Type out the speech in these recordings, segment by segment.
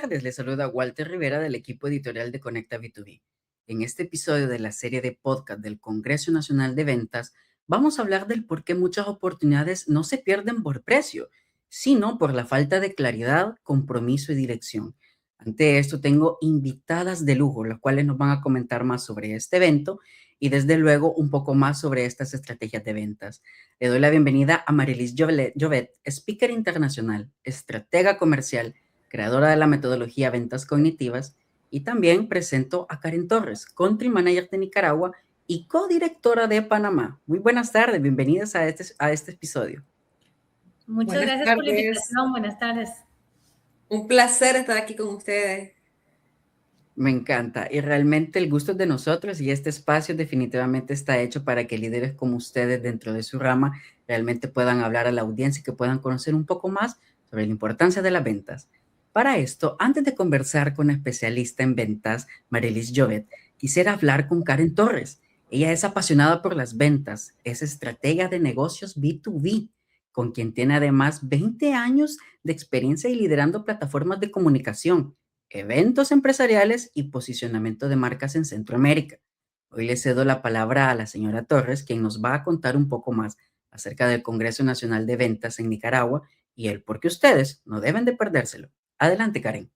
tardes, les saluda Walter Rivera del equipo editorial de Conecta B2B. En este episodio de la serie de podcast del Congreso Nacional de Ventas, vamos a hablar del por qué muchas oportunidades no se pierden por precio, sino por la falta de claridad, compromiso y dirección. Ante esto, tengo invitadas de lujo, las cuales nos van a comentar más sobre este evento y desde luego un poco más sobre estas estrategias de ventas. Le doy la bienvenida a Marilis Llovet, speaker internacional, estratega comercial, creadora de la metodología Ventas Cognitivas, y también presento a Karen Torres, Country Manager de Nicaragua y codirectora de Panamá. Muy buenas tardes, bienvenidas a este episodio. Muchas gracias por la invitación, buenas tardes. Un placer estar aquí con ustedes. Me encanta y realmente el gusto es de nosotros y este espacio definitivamente está hecho para que líderes como ustedes dentro de su rama realmente puedan hablar a la audiencia y que puedan conocer un poco más sobre la importancia de las ventas. Para esto, antes de conversar con la especialista en ventas, Marilis Llovet, quisiera hablar con Karen Torres. Ella es apasionada por las ventas, es estratega de negocios B2B, con quien tiene además 20 años de experiencia y liderando plataformas de comunicación, eventos empresariales y posicionamiento de marcas en Centroamérica. Hoy le cedo la palabra a la señora Torres, quien nos va a contar un poco más acerca del Congreso Nacional de Ventas en Nicaragua y el por qué ustedes no deben de perdérselo. Adelante, Karen.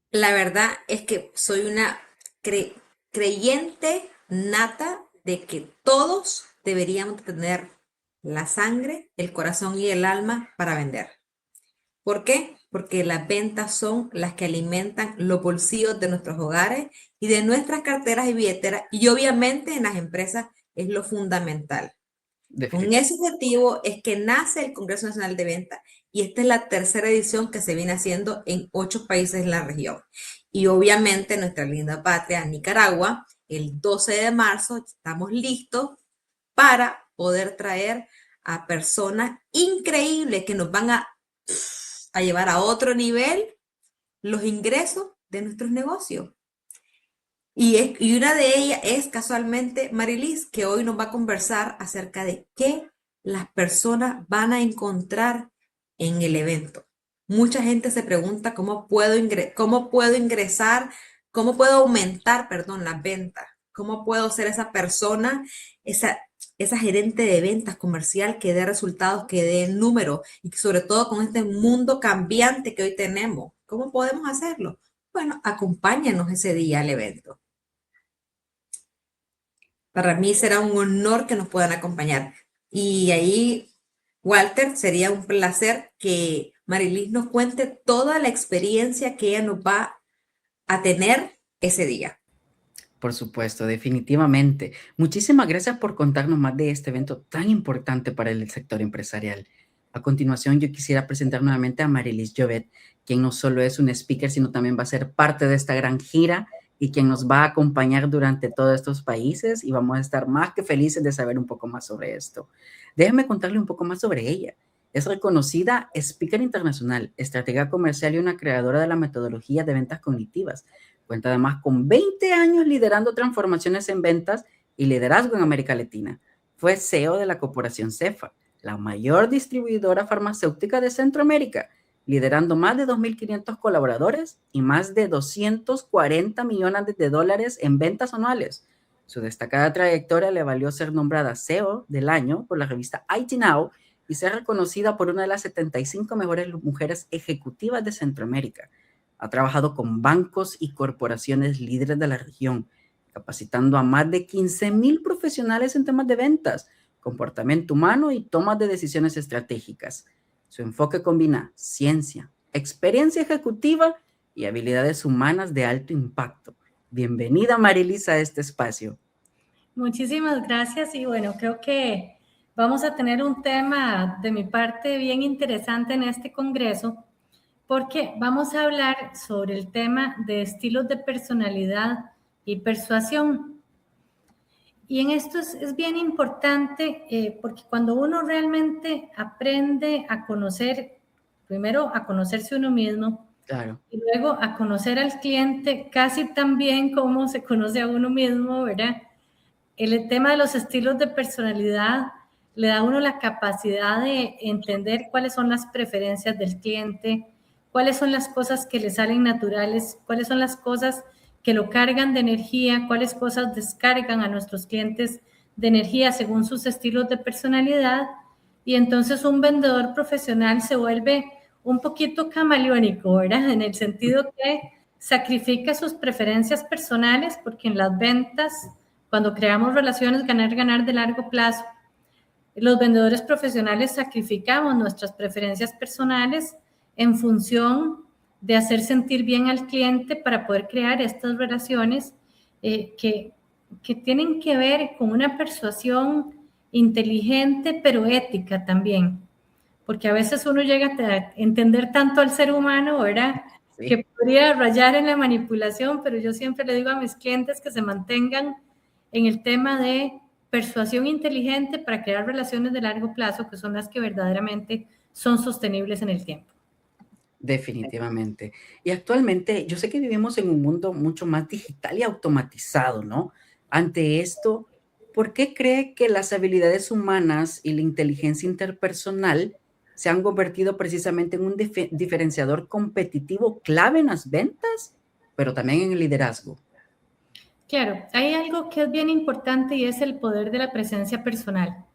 La verdad es que soy una creyente nata de que todos deberíamos tener la sangre, el corazón y el alma para vender. ¿Por qué? Porque las ventas son las que alimentan los bolsillos de nuestros hogares y de nuestras carteras y billeteras, y obviamente en las empresas es lo fundamental. Con ese objetivo es que nace el Congreso Nacional de Ventas y esta es la tercera edición que se viene haciendo en 8 países en la región. Y obviamente nuestra linda patria, Nicaragua, el 12 de marzo estamos listos para poder traer a personas increíbles que nos van a llevar a otro nivel los ingresos de nuestros negocios. Y una de ellas es casualmente Marilis, que hoy nos va a conversar acerca de qué las personas van a encontrar en el evento. Mucha gente se pregunta cómo puedo ingresar, cómo puedo aumentar, las ventas, cómo puedo ser esa persona, esa gerente de ventas comercial que dé resultados, que dé números y sobre todo con este mundo cambiante que hoy tenemos. ¿Cómo podemos hacerlo? Bueno, acompáñanos ese día al evento. Para mí será un honor que nos puedan acompañar. Y ahí, Walter, sería un placer que Marilis nos cuente toda la experiencia que ella nos va a tener ese día. Por supuesto, definitivamente. Muchísimas gracias por contarnos más de este evento tan importante para el sector empresarial. A continuación, yo quisiera presentar nuevamente a Marilis Llovet, quien no solo es un speaker, sino también va a ser parte de esta gran gira y quien nos va a acompañar durante todos estos países y vamos a estar más que felices de saber un poco más sobre esto. Déjenme contarle un poco más sobre ella. Es reconocida speaker internacional, estratega comercial y una creadora de la metodología de ventas cognitivas. Cuenta además con 20 años liderando transformaciones en ventas y liderazgo en América Latina. Fue CEO de la corporación Cefa, la mayor distribuidora farmacéutica de Centroamérica, liderando más de 2.500 colaboradores y más de 240 millones de dólares en ventas anuales. Su destacada trayectoria le valió ser nombrada CEO del año por la revista IT Now y ser reconocida por una de las 75 mejores mujeres ejecutivas de Centroamérica. Ha trabajado con bancos y corporaciones líderes de la región, capacitando a más de 15,000 profesionales en temas de ventas, comportamiento humano y tomas de decisiones estratégicas. Su enfoque combina ciencia, experiencia ejecutiva y habilidades humanas de alto impacto. Bienvenida, Marilis, a este espacio. Muchísimas gracias y bueno, creo que vamos a tener un tema de mi parte bien interesante en este congreso porque vamos a hablar sobre el tema de estilos de personalidad y persuasión. Y en esto es bien importante porque cuando uno realmente aprende a conocer, primero a conocerse uno mismo, claro, y luego a conocer al cliente casi tan bien como se conoce a uno mismo, ¿verdad? El tema de los estilos de personalidad le da a uno la capacidad de entender cuáles son las preferencias del cliente, cuáles son las cosas que le salen naturales, cuáles son las cosas que lo cargan de energía, cuáles cosas descargan a nuestros clientes de energía según sus estilos de personalidad. Y entonces un vendedor profesional se vuelve un poquito camaleónico, ¿verdad? En el sentido que sacrifica sus preferencias personales, porque en las ventas, cuando creamos relaciones ganar-ganar de largo plazo, los vendedores profesionales sacrificamos nuestras preferencias personales en función de hacer sentir bien al cliente para poder crear estas relaciones que tienen que ver con una persuasión inteligente, pero ética también. Porque a veces uno llega a entender tanto al ser humano, ¿verdad? Sí. Que podría rayar en la manipulación, pero yo siempre le digo a mis clientes que se mantengan en el tema de persuasión inteligente para crear relaciones de largo plazo, que son las que verdaderamente son sostenibles en el tiempo. Definitivamente. Y actualmente, yo sé que vivimos en un mundo mucho más digital y automatizado, ¿no? Ante esto, ¿por qué cree que las habilidades humanas y la inteligencia interpersonal se han convertido precisamente en un diferenciador competitivo clave en las ventas, pero también en el liderazgo? Claro, hay algo que es bien importante y es el poder de la presencia personal.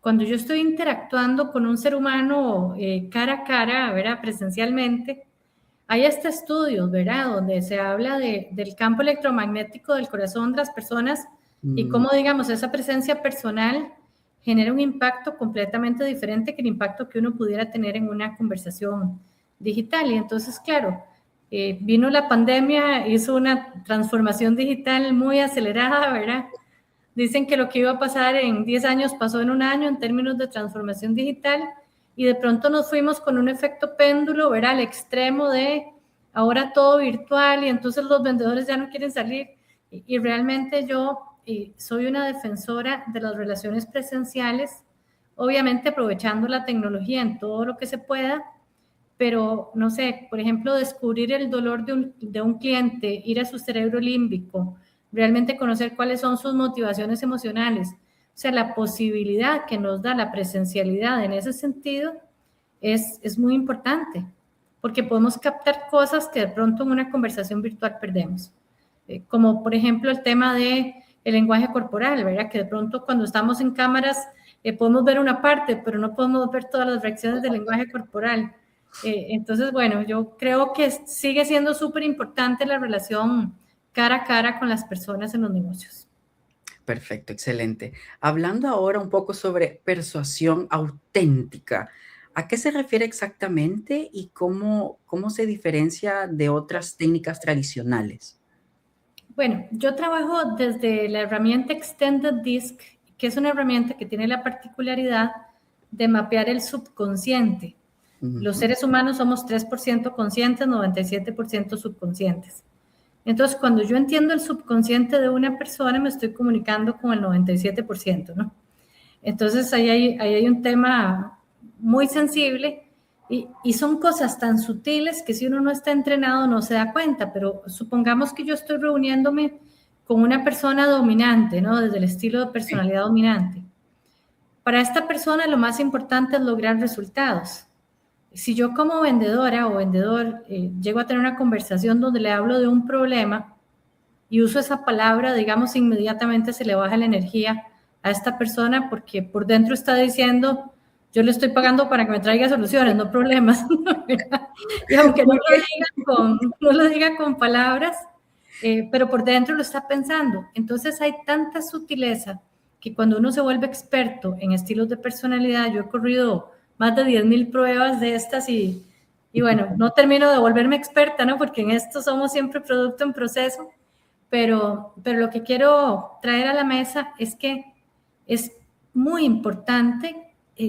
Cuando yo estoy interactuando con un ser humano cara a cara, ¿verdad? Presencialmente, hay hasta estudios, ¿verdad? Donde se habla del campo electromagnético del corazón de las personas y cómo, digamos, esa presencia personal genera un impacto completamente diferente que el impacto que uno pudiera tener en una conversación digital. Y entonces, claro, vino la pandemia, hizo una transformación digital muy acelerada, ¿verdad? Dicen que lo que iba a pasar en 10 años pasó en un año en términos de transformación digital y de pronto nos fuimos con un efecto péndulo, ¿verdad? Al extremo de ahora todo virtual y entonces los vendedores ya no quieren salir. Y realmente yo soy una defensora de las relaciones presenciales, obviamente aprovechando la tecnología en todo lo que se pueda, pero no sé, por ejemplo, descubrir el dolor de un cliente, ir a su cerebro límbico, realmente conocer cuáles son sus motivaciones emocionales. O sea, la posibilidad que nos da la presencialidad en ese sentido es muy importante, porque podemos captar cosas que de pronto en una conversación virtual perdemos. Como por ejemplo el tema de el lenguaje corporal, ¿verdad? Que de pronto cuando estamos en cámaras podemos ver una parte, pero no podemos ver todas las reacciones del lenguaje corporal. Entonces, bueno, yo creo que sigue siendo súper importante la relación cara a cara con las personas en los negocios. Perfecto, excelente. Hablando ahora un poco sobre persuasión auténtica, ¿a qué se refiere exactamente y cómo se diferencia de otras técnicas tradicionales? Bueno, yo trabajo desde la herramienta Extended Disc, que es una herramienta que tiene la particularidad de mapear el subconsciente. Los seres humanos somos 3% conscientes, 97% subconscientes. Entonces, cuando yo entiendo el subconsciente de una persona, me estoy comunicando con el 97%, ¿no? Entonces, ahí hay un tema muy sensible y son cosas tan sutiles que si uno no está entrenado no se da cuenta, pero supongamos que yo estoy reuniéndome con una persona dominante, ¿no? Desde el estilo de personalidad dominante. Para esta persona lo más importante es lograr resultados. Si yo como vendedora o vendedor llego a tener una conversación donde le hablo de un problema y uso esa palabra, digamos, inmediatamente se le baja la energía a esta persona porque por dentro está diciendo, yo le estoy pagando para que me traiga soluciones, no problemas. Y aunque no lo diga con palabras, pero por dentro lo está pensando. Entonces hay tanta sutileza que cuando uno se vuelve experto en estilos de personalidad, yo he corrido más de 10,000 pruebas de estas y bueno, no termino de volverme experta, ¿no? Porque en esto somos siempre producto en proceso, pero lo que quiero traer a la mesa es que es muy importante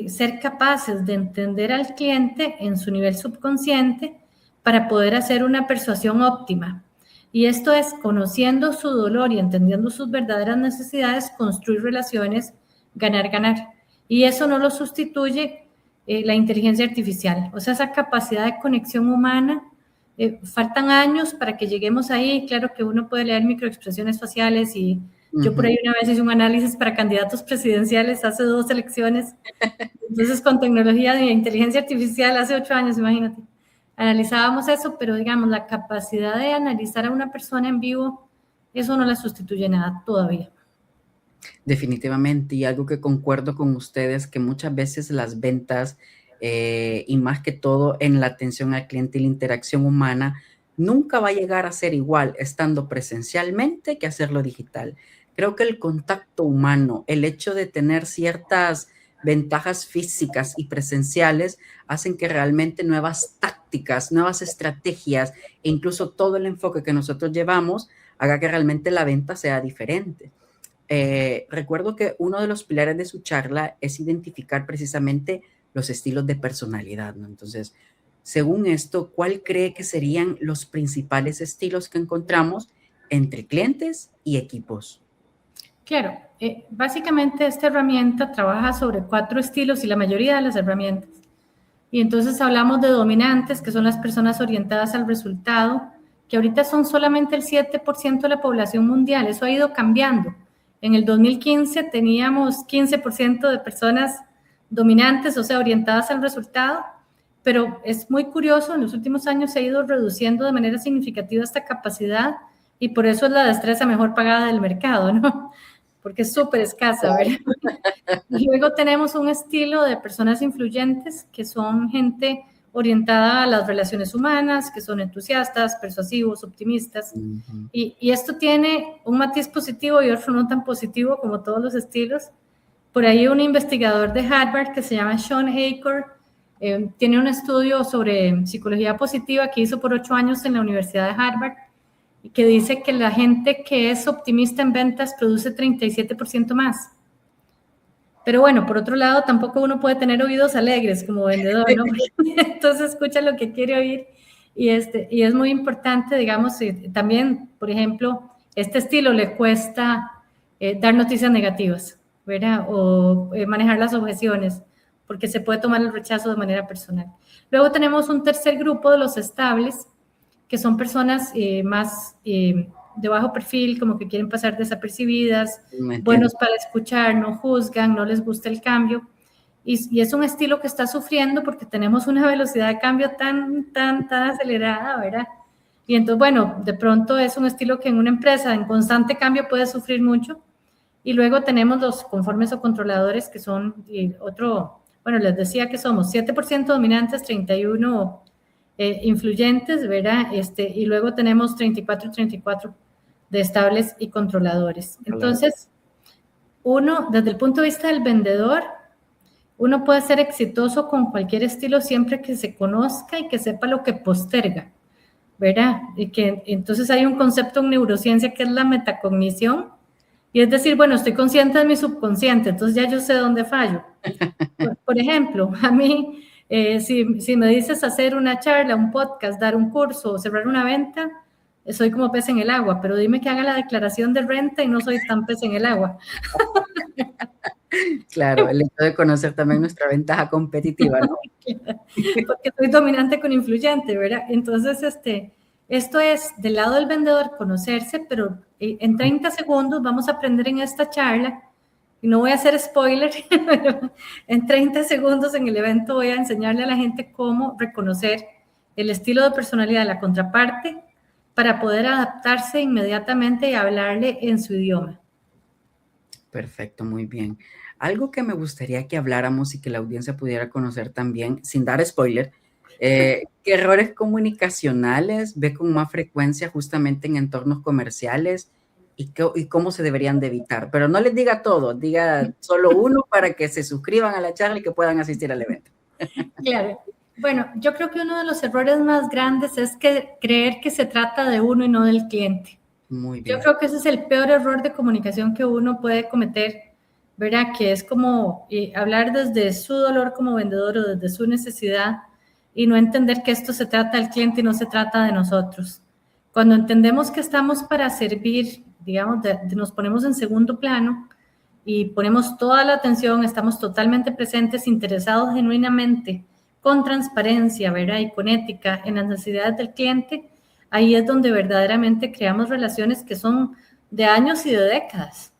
ser capaces de entender al cliente en su nivel subconsciente para poder hacer una persuasión óptima. Y esto es, conociendo su dolor y entendiendo sus verdaderas necesidades, construir relaciones, ganar, ganar. Y eso no lo sustituye la inteligencia artificial. O sea, esa capacidad de conexión humana, faltan años para que lleguemos ahí. Claro que uno puede leer microexpresiones faciales y yo por ahí una vez hice un análisis para candidatos presidenciales hace 2 elecciones. Entonces, con tecnología de inteligencia artificial hace 8 años, imagínate. analizábamos eso, pero digamos, la capacidad de analizar a una persona en vivo, eso no la sustituye nada todavía. Definitivamente, y algo que concuerdo con ustedes, que muchas veces las ventas y más que todo en la atención al cliente y la interacción humana, nunca va a llegar a ser igual estando presencialmente que hacerlo digital. Creo que el contacto humano, el hecho de tener ciertas ventajas físicas y presenciales hacen que realmente nuevas tácticas, nuevas estrategias e incluso todo el enfoque que nosotros llevamos haga que realmente la venta sea diferente. Recuerdo que uno de los pilares de su charla es identificar precisamente los estilos de personalidad, ¿no? Entonces, según esto, ¿cuál cree que serían los principales estilos que encontramos entre clientes y equipos? Claro, básicamente esta herramienta trabaja sobre 4 estilos y la mayoría de las herramientas. Y entonces hablamos de dominantes, que son las personas orientadas al resultado, que ahorita son solamente el 7% de la población mundial. Eso ha ido cambiando. En el 2015 teníamos 15% de personas dominantes, o sea, orientadas al resultado, pero es muy curioso, en los últimos años se ha ido reduciendo de manera significativa esta capacidad y por eso es la destreza mejor pagada del mercado, ¿no? Porque es súper escasa, ¿verdad? Y luego tenemos un estilo de personas influyentes que son gente orientada a las relaciones humanas, que son entusiastas, persuasivos, optimistas. Ujú. Y esto tiene un matiz positivo y otro no tan positivo como todos los estilos. Por ahí un investigador de Harvard que se llama Sean Acor tiene un estudio sobre psicología positiva que hizo por 8 años en la Universidad de Harvard y que dice que la gente que es optimista en ventas produce 37% más. Pero bueno, por otro lado, tampoco uno puede tener oídos alegres como vendedor, ¿no? Entonces escucha lo que quiere oír y es muy importante, digamos, también, por ejemplo, este estilo le cuesta dar noticias negativas, ¿verdad? O manejar las objeciones, porque se puede tomar el rechazo de manera personal. Luego tenemos un tercer grupo de los estables, que son personas más de bajo perfil, como que quieren pasar desapercibidas, Me entiendo. buenos para escuchar, no juzgan, no les gusta el cambio. Y es un estilo que está sufriendo porque tenemos una velocidad de cambio tan acelerada, ¿verdad? Y entonces, bueno, de pronto es un estilo que en una empresa en constante cambio puede sufrir mucho. Y luego tenemos los conformes o controladores, que son otro, bueno, les decía que somos 7% dominantes, 31% influyentes, ¿verdad? Y luego tenemos 34 y 34 de estables y controladores. Entonces, uno, desde el punto de vista del vendedor, uno puede ser exitoso con cualquier estilo siempre que se conozca y que sepa lo que posterga, ¿verdad? Y que entonces hay un concepto en neurociencia que es la metacognición, y es decir, bueno, estoy consciente de mi subconsciente, entonces ya yo sé dónde fallo. Por ejemplo, a mí, si me dices hacer una charla, un podcast, dar un curso o cerrar una venta, soy como pez en el agua, pero dime que haga la declaración de renta y no soy tan pez en el agua. Claro, el hecho de conocer también nuestra ventaja competitiva, ¿no? Porque soy dominante con influyente, ¿verdad? Entonces, esto es del lado del vendedor conocerse, pero en 30 segundos vamos a aprender en esta charla, y no voy a hacer spoiler, pero en 30 segundos en el evento voy a enseñarle a la gente cómo reconocer el estilo de personalidad de la contraparte para poder adaptarse inmediatamente y hablarle en su idioma. Perfecto, muy bien. Algo que me gustaría que habláramos y que la audiencia pudiera conocer también, sin dar spoiler, ¿qué errores comunicacionales ve con más frecuencia justamente en entornos comerciales y cómo se deberían de evitar? Pero no les diga todo, diga solo uno para que se suscriban a la charla y que puedan asistir al evento. Claro. Bueno, yo creo que uno de los errores más grandes es creer que se trata de uno y no del cliente. Muy Yo bien. creo que ese es el peor error de comunicación que uno puede cometer, ¿verdad? Que es como hablar desde su dolor como vendedor o desde su necesidad y no entender que esto se trata del cliente y no se trata de nosotros. Cuando entendemos que estamos para servir, digamos, nos ponemos en segundo plano y ponemos toda la atención, estamos totalmente presentes, interesados genuinamente, con transparencia, ¿verdad? Y con ética en las necesidades del cliente, ahí es donde verdaderamente creamos relaciones que son de años y de décadas.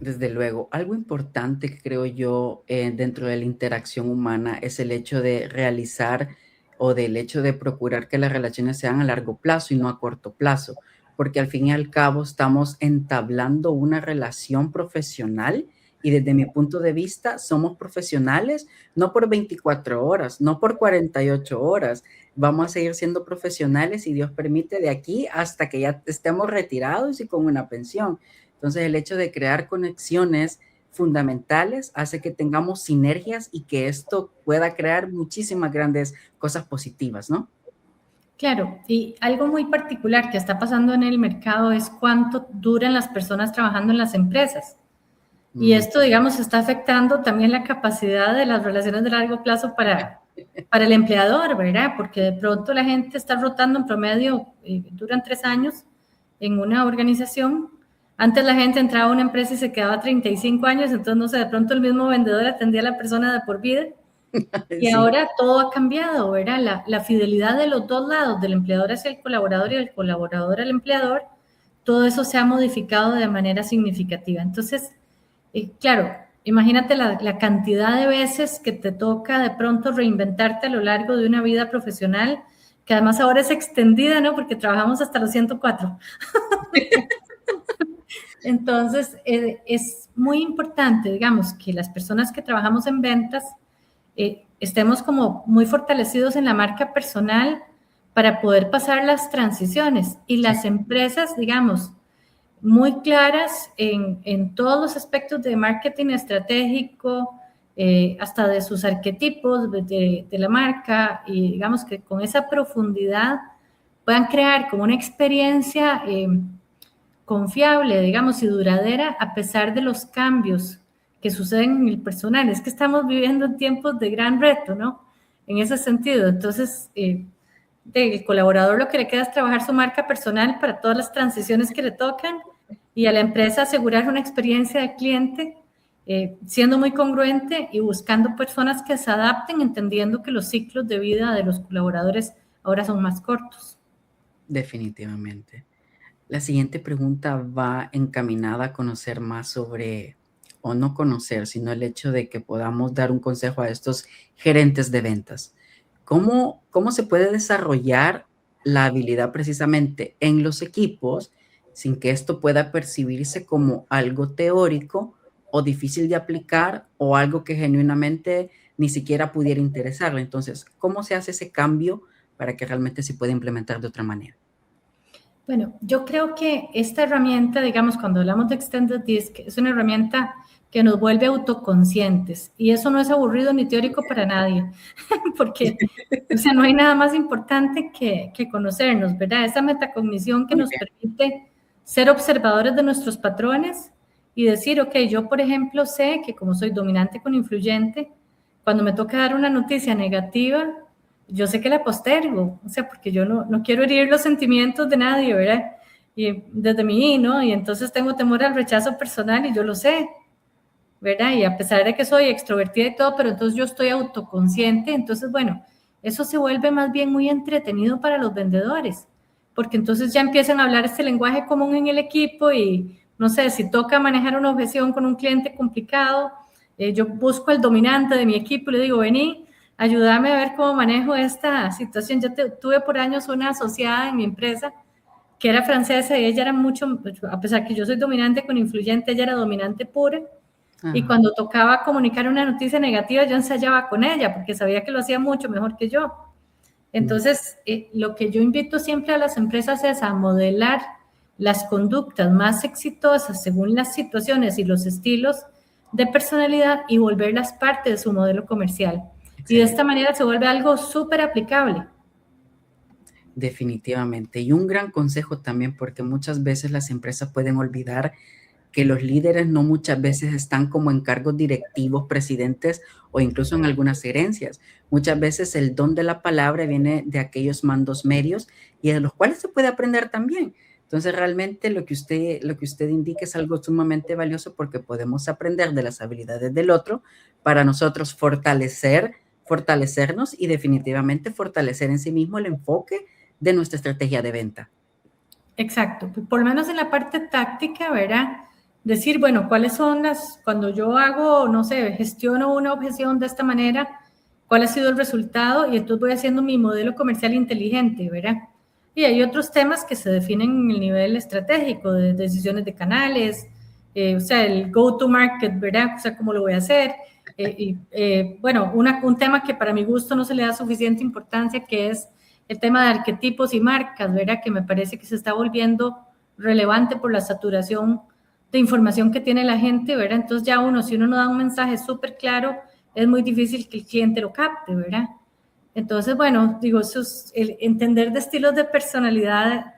Desde luego, algo importante que creo yo dentro de la interacción humana es el hecho de realizar o del hecho de procurar que las relaciones sean a largo plazo y no a corto plazo, porque al fin y al cabo estamos entablando una relación profesional y desde mi punto de vista somos profesionales no por 24 horas, no por 48 horas, vamos a seguir siendo profesionales y Dios permite de aquí hasta que ya estemos retirados y con una pensión. Entonces, el hecho de crear conexiones fundamentales hace que tengamos sinergias y que esto pueda crear muchísimas grandes cosas positivas, ¿no? Claro, y algo muy particular que está pasando en el mercado es cuánto duran las personas trabajando en las empresas. Y Mm, esto, digamos, está afectando también la capacidad de las relaciones de largo plazo para el empleador, ¿verdad? Porque de pronto la gente está rotando en promedio, duran 3 años en una organización. Antes la gente entraba a una empresa y se quedaba 35 años, entonces, no sé, de pronto el mismo vendedor atendía a la persona de por vida. Y sí, ahora todo ha cambiado, ¿verdad? La fidelidad de los dos lados, del empleador hacia el colaborador y del colaborador al empleador, todo eso se ha modificado de manera significativa. Entonces, claro, imagínate la cantidad de veces que te toca de pronto reinventarte a lo largo de una vida profesional, que además ahora es extendida, ¿no? Porque trabajamos hasta los 104. Entonces, es muy importante, digamos, que las personas que trabajamos en ventas estemos como muy fortalecidos en la marca personal para poder pasar las transiciones y sí, las empresas, digamos, muy claras en todos los aspectos de marketing estratégico, hasta de sus arquetipos de la marca, y digamos que con esa profundidad puedan crear como una experiencia confiable, digamos, y duradera a pesar de los cambios que suceden en el personal. Es que estamos viviendo en tiempos de gran reto, ¿no? En ese sentido. Entonces, el colaborador lo que le queda es trabajar su marca personal para todas las transiciones que le tocan y a la empresa asegurar una experiencia de cliente siendo muy congruente y buscando personas que se adapten, entendiendo que los ciclos de vida de los colaboradores ahora son más cortos. definitivamente. La siguiente pregunta va encaminada a conocer más sobre, o no conocer, sino el hecho de que podamos dar un consejo a estos gerentes de ventas. ¿Cómo se puede desarrollar la habilidad precisamente en los equipos sin que esto pueda percibirse como algo teórico o difícil de aplicar o algo que genuinamente ni siquiera pudiera interesarle? Entonces, ¿cómo se hace ese cambio para que realmente se pueda implementar de otra manera? Bueno, yo creo que esta herramienta, digamos, cuando hablamos de Extended Disc, es una herramienta que nos vuelve autoconscientes y eso no es aburrido ni teórico para nadie, porque, o sea, no hay nada más importante que conocernos, ¿verdad? Esa metacognición que Muy nos bien. permite ser observadores de nuestros patrones y decir, ok, yo, por ejemplo, sé que como soy dominante con influyente, cuando me toca dar una noticia negativa, yo sé que la postergo, o sea, porque yo no quiero herir los sentimientos de nadie, ¿verdad? Y desde mí, ¿no? Y entonces tengo temor al rechazo personal y yo lo sé, ¿verdad? Y a pesar de que soy extrovertida y todo, pero entonces yo estoy autoconsciente, entonces, bueno, eso se vuelve más bien muy entretenido para los vendedores, porque entonces ya empiezan a hablar este lenguaje común en el equipo y, no sé, si toca manejar una objeción con un cliente complicado, yo busco al dominante de mi equipo y le digo, vení, ayúdame a ver cómo manejo esta situación. Yo tuve por años una asociada en mi empresa que era francesa y ella era mucho, a pesar que yo soy dominante con influyente, ella era dominante pura. Y Ajá, cuando tocaba comunicar una noticia negativa, yo ensayaba con ella porque sabía que lo hacía mucho mejor que yo. mm, Entonces, lo que yo invito siempre a las empresas es a modelar las conductas más exitosas según las situaciones y los estilos de personalidad y volverlas parte de su modelo comercial. Y de excelente. esta manera se vuelve algo súper aplicable. Definitivamente. Y un gran consejo también, porque muchas veces las empresas pueden olvidar que los líderes no muchas veces están como en cargos directivos, presidentes o incluso en algunas gerencias. Muchas veces el don de la palabra viene de aquellos mandos medios y de los cuales se puede aprender también. Entonces, realmente lo que usted indica es algo sumamente valioso porque podemos aprender de las habilidades del otro para nosotros fortalecernos y definitivamente fortalecer en sí mismo el enfoque de nuestra estrategia de venta. Exacto. Por lo menos en la parte táctica, ¿verdad? decir, bueno, cuáles son cuando yo hago, no sé, gestiono una objeción de esta manera, cuál ha sido el resultado y entonces voy haciendo mi modelo comercial inteligente, ¿verdad? Y hay otros temas que se definen en el nivel estratégico, de decisiones de canales, o sea, el go-to-market, ¿verdad? O sea, cómo lo voy a hacer. Bueno, un tema que para mi gusto no se le da suficiente importancia, que es el tema de arquetipos y marcas, ¿verdad? Que me parece que se está volviendo relevante por la saturación de información que tiene la gente, ¿verdad? Entonces ya si uno no da un mensaje súper claro, es muy difícil que el cliente lo capte, ¿verdad? Entonces, bueno, digo, el entender de estilos de personalidad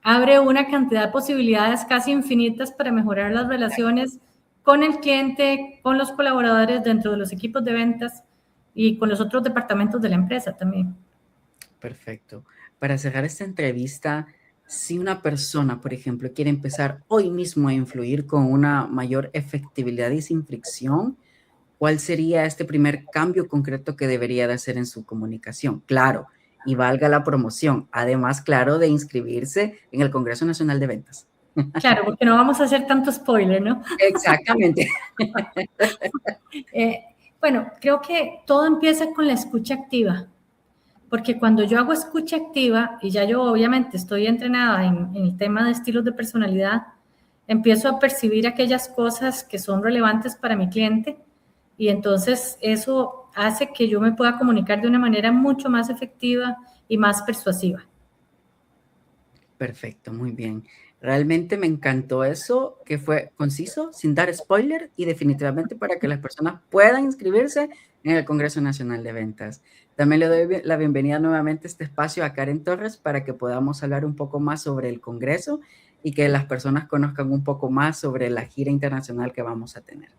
abre una cantidad de posibilidades casi infinitas para mejorar las relaciones con el cliente, con los colaboradores dentro de los equipos de ventas y con los otros departamentos de la empresa también. Perfecto. Para cerrar esta entrevista, si una persona, por ejemplo, quiere empezar hoy mismo a influir con una mayor efectividad y sin fricción, ¿cuál sería este primer cambio concreto que debería de hacer en su comunicación? Claro, y valga la promoción. Además, claro, de inscribirse en el Congreso Nacional de Ventas. Claro, porque no vamos a hacer tanto spoiler, ¿no? Exactamente. Bueno, creo que todo empieza con la escucha activa, porque cuando yo hago escucha activa, y ya yo obviamente estoy entrenada en el tema de estilos de personalidad, empiezo a percibir aquellas cosas que son relevantes para mi cliente y entonces eso hace que yo me pueda comunicar de una manera mucho más efectiva y más persuasiva. Perfecto, muy bien. Realmente me encantó eso, que fue conciso, sin dar spoiler y definitivamente para que las personas puedan inscribirse en el Congreso Nacional de Ventas. También le doy la bienvenida nuevamente a este espacio a Karen Torres para que podamos hablar un poco más sobre el Congreso y que las personas conozcan un poco más sobre la gira internacional que vamos a tener.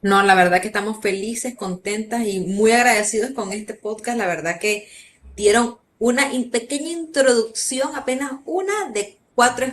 No, la verdad que estamos felices, contentas y muy agradecidos con este podcast. La verdad que dieron una pequeña introducción, apenas una de cuatro,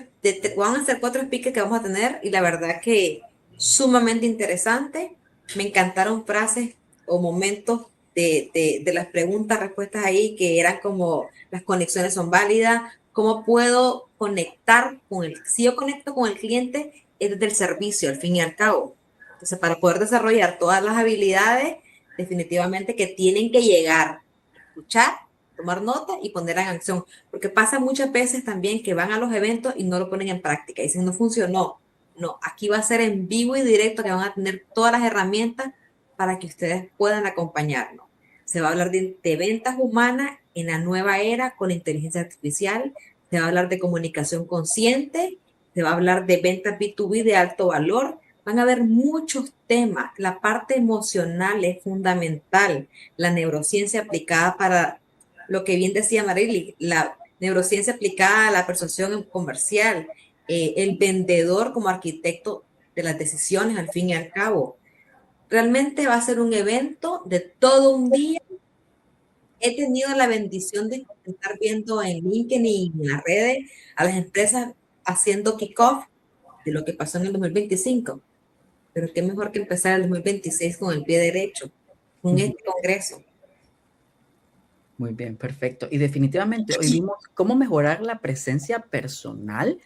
van a ser 4 speakers que vamos a tener y la verdad que sumamente interesante. Me encantaron frases o momentos de las preguntas, respuestas ahí que eran como las conexiones son válidas, cómo puedo conectar si yo conecto con el cliente es desde el servicio, al fin y al cabo. Entonces, para poder desarrollar todas las habilidades, definitivamente que tienen que llegar, escuchar, tomar nota y poner en acción. Porque pasa muchas veces también que van a los eventos y no lo ponen en práctica. Dicen, no funcionó. No, aquí va a ser en vivo y directo que van a tener todas las herramientas para que ustedes puedan acompañarnos. Se va a hablar de ventas humanas en la nueva era con la inteligencia artificial. Se va a hablar de comunicación consciente. Se va a hablar de ventas B2B de alto valor. Van a haber muchos temas. La parte emocional es fundamental. La neurociencia aplicada para lo que bien decía Marily, la neurociencia aplicada a la persuasión comercial, el vendedor como arquitecto de las decisiones al fin y al cabo. Realmente va a ser un evento de todo un día. He tenido la bendición de estar viendo en LinkedIn y en las redes a las empresas haciendo kickoff de lo que pasó en el 2025. Pero qué mejor que empezar el 2026 con el pie derecho, con este congreso. Muy bien, perfecto. Y definitivamente hoy vimos cómo mejorar la presencia personal,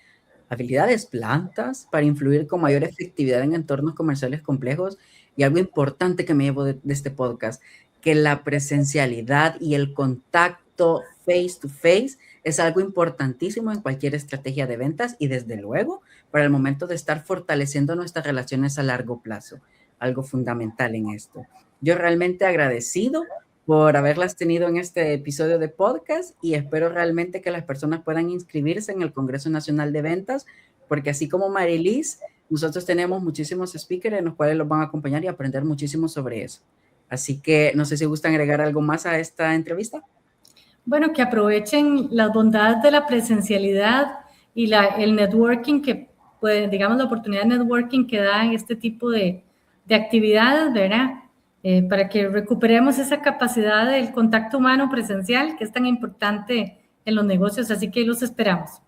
habilidades blandas para influir con mayor efectividad en entornos comerciales complejos y algo importante que me llevo de este podcast, que la presencialidad y el contacto face to face es algo importantísimo en cualquier estrategia de ventas y desde luego para el momento de estar fortaleciendo nuestras relaciones a largo plazo, algo fundamental en esto. Yo realmente agradecido por haberlas tenido en este episodio de podcast y espero realmente que las personas puedan inscribirse en el Congreso Nacional de Ventas, porque así como Marilis, nosotros tenemos muchísimos speakers en los cuales los van a acompañar y aprender muchísimo sobre eso. Así que no sé si gustan agregar algo más a esta entrevista. Bueno, que aprovechen las bondades de la presencialidad y el networking que, pues, digamos, la oportunidad de networking que da en este tipo de actividades, ¿verdad? Para que recuperemos esa capacidad del contacto humano presencial que es tan importante en los negocios, así que los esperamos.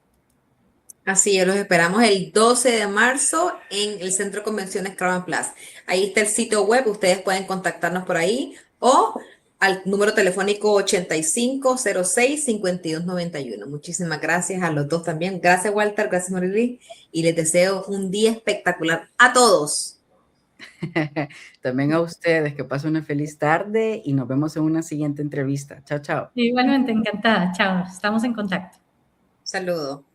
Así es, los esperamos el 12 de marzo en el Centro de Convenciones Crowne Plaza. Ahí está el sitio web, ustedes pueden contactarnos por ahí o al número telefónico 8506-5291. Muchísimas gracias a los dos también. Gracias, Walter. Gracias, Marilis. Y les deseo un día espectacular a todos. También a ustedes, que pasen una feliz tarde y nos vemos en una siguiente entrevista. Chao, chao. Igualmente, encantada. Chao, estamos en contacto. Saludos.